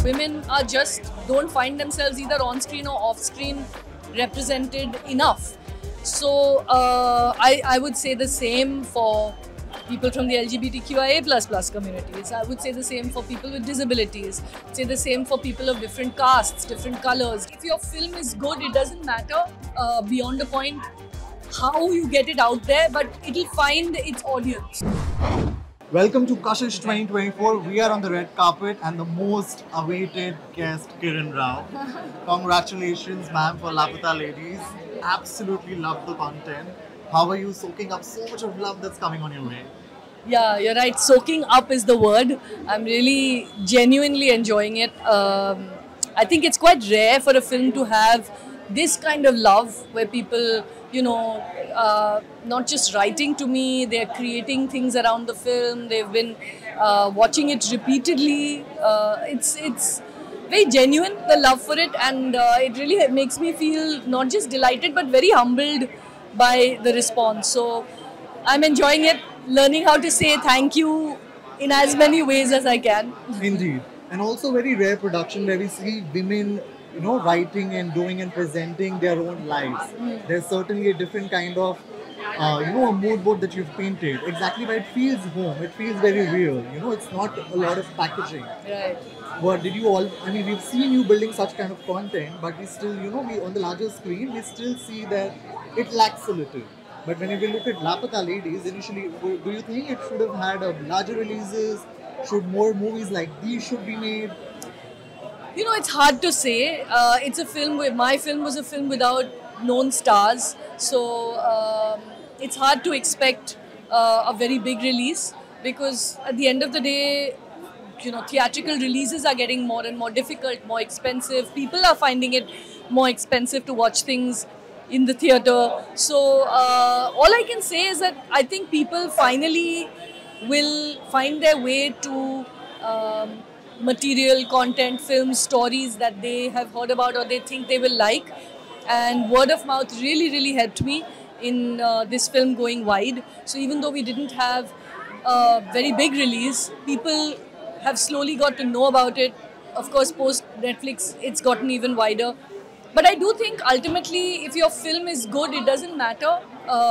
women are just don't find themselves either on screen or off screen represented enough. So I would say the same for people from the LGBTQIA++ communities. I would say the same for people with disabilities. Say the same for people of different castes, different colors. If your film is good, it doesn't matter beyond a point how you get it out there, but it'll find its audience. Welcome to Kashish 2024. We are on the red carpet and the most awaited guest, Kiran Rao. Congratulations, ma'am, for Laputa Ladies. Absolutely love the content. How are you soaking up so much of love that's coming on your way? Yeah, you're right. Soaking up is the word. I'm really genuinely enjoying it. I think it's quite rare for a film to have this kind of love where people, not just writing to me, they're creating things around the film. They've been watching it repeatedly. It's very genuine, the love for it, and it really makes me feel not just delighted but very humbled by the response. So I'm enjoying it, learning how to say thank you in as many ways as I can. Indeed. And also very rare production where we see women, writing and doing and presenting their own lives. There's certainly a different kind of, a mood board that you've painted. Exactly where it feels home. It feels very real. It's not a lot of packaging. Right. But did you all, we've seen you building such kind of content, but we still, we on the larger screen, we still see that it lacks a little. But when we look at Laputa Ladies, initially, do you think it should have had larger releases? Should more movies like these should be made? It's hard to say. It's a film where my film was a film without known stars. So it's hard to expect a very big release because at the end of the day, theatrical releases are getting more and more difficult, more expensive. People are finding it more expensive to watch things in the theatre. So all I can say is that I think people finally will find their way to material, content, films, stories that they have heard about or they think they will like. And word of mouth really, really helped me in this film going wide. So even though we didn't have a very big release, people have slowly got to know about it. Of course, post Netflix, it's gotten even wider. But I do think ultimately, if your film is good, it doesn't matter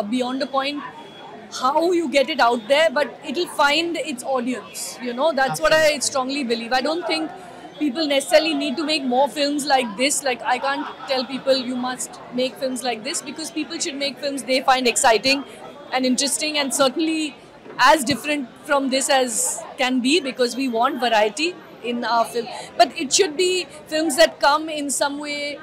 beyond a point how you get it out there, but it'll find its audience. That's what I strongly believe. I don't think people necessarily need to make more films like this. Like, I can't tell people you must make films like this, because people should make films they find exciting and interesting and certainly as different from this as can be, because we want variety in our film. But it should be films that come in some way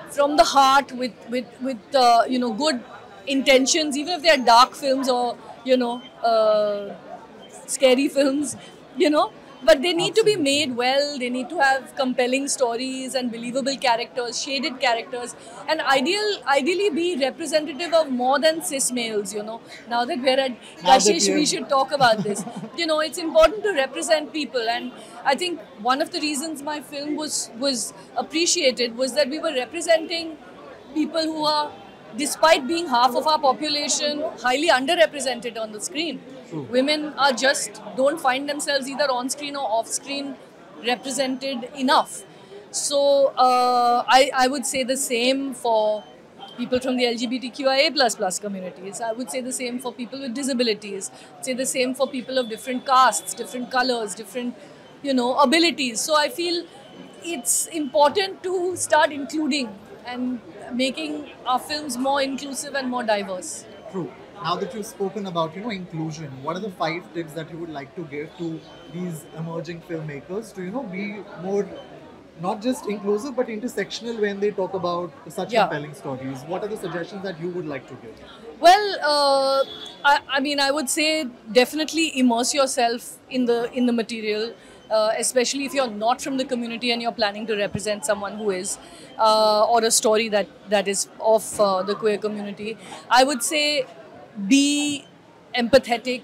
from the heart with good intentions, even if they are dark films or scary films, but they need to be made well. They need to have compelling stories and believable characters, shaded characters, and ideally be representative of more than cis males. Now that we're at Kashish, we should talk about this. It's important to represent people, and I think one of the reasons my film was appreciated was that we were representing people who are, despite being half of our population, highly underrepresented on the screen. True. Women are just don't find themselves either on screen or off screen represented enough. So I would say the same for people from the LGBTQIA++ communities. I would say the same for people with disabilities. Say the same for people of different castes, different colors, different abilities. So I feel it's important to start including and making our films more inclusive and more diverse. True. Now that you've spoken about, inclusion, what are the 5 tips that you would like to give to these emerging filmmakers to, be more, not just inclusive, but intersectional when they talk about such compelling stories? What are the suggestions that you would like to give? Well, I would say definitely immerse yourself in the material. Especially if you're not from the community and you're planning to represent someone who is, or a story that is of the queer community. I would say be empathetic,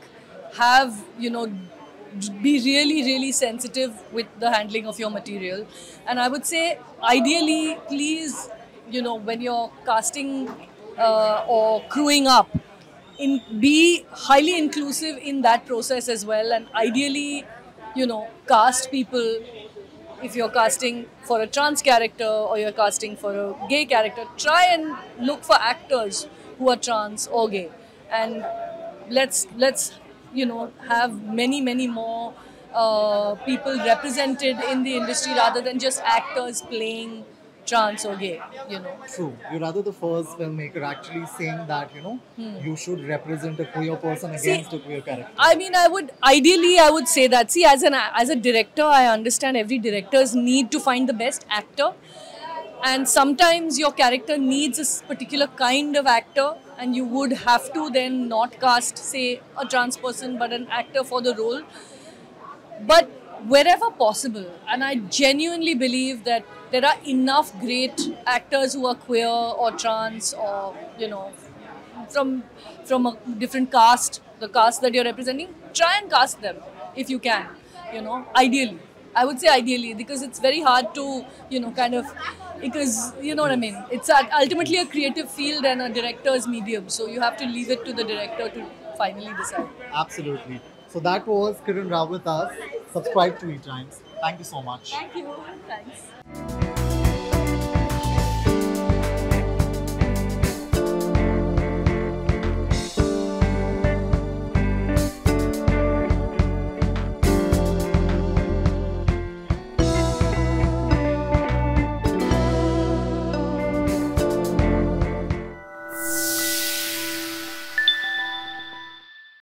be really, really sensitive with the handling of your material. And I would say ideally, please, when you're casting or crewing up, be highly inclusive in that process as well, and ideally, cast people if you're casting for a trans character or you're casting for a gay character, try and look for actors who are trans or gay, and let's have many more people represented in the industry rather than just actors playing trans or gay. True. You're rather the first filmmaker actually saying that, you should represent a queer person against a queer character. I mean, I would say that. See, as a director, I understand every director's need to find the best actor, and sometimes your character needs a particular kind of actor, and you would have to then not cast, say, a trans person, but an actor for the role. But wherever possible, and I genuinely believe that there are enough great actors who are queer or trans or from a different caste, the caste that you're representing, try and cast them if you can. Ideally, I would say ideally, because it's very hard to because you know what I mean. It's ultimately a creative field and a director's medium, so you have to leave it to the director to finally decide. Absolutely. So that was Kiran Rao with us. Subscribe to eTimes. Thank you so much. Thank you. Thanks.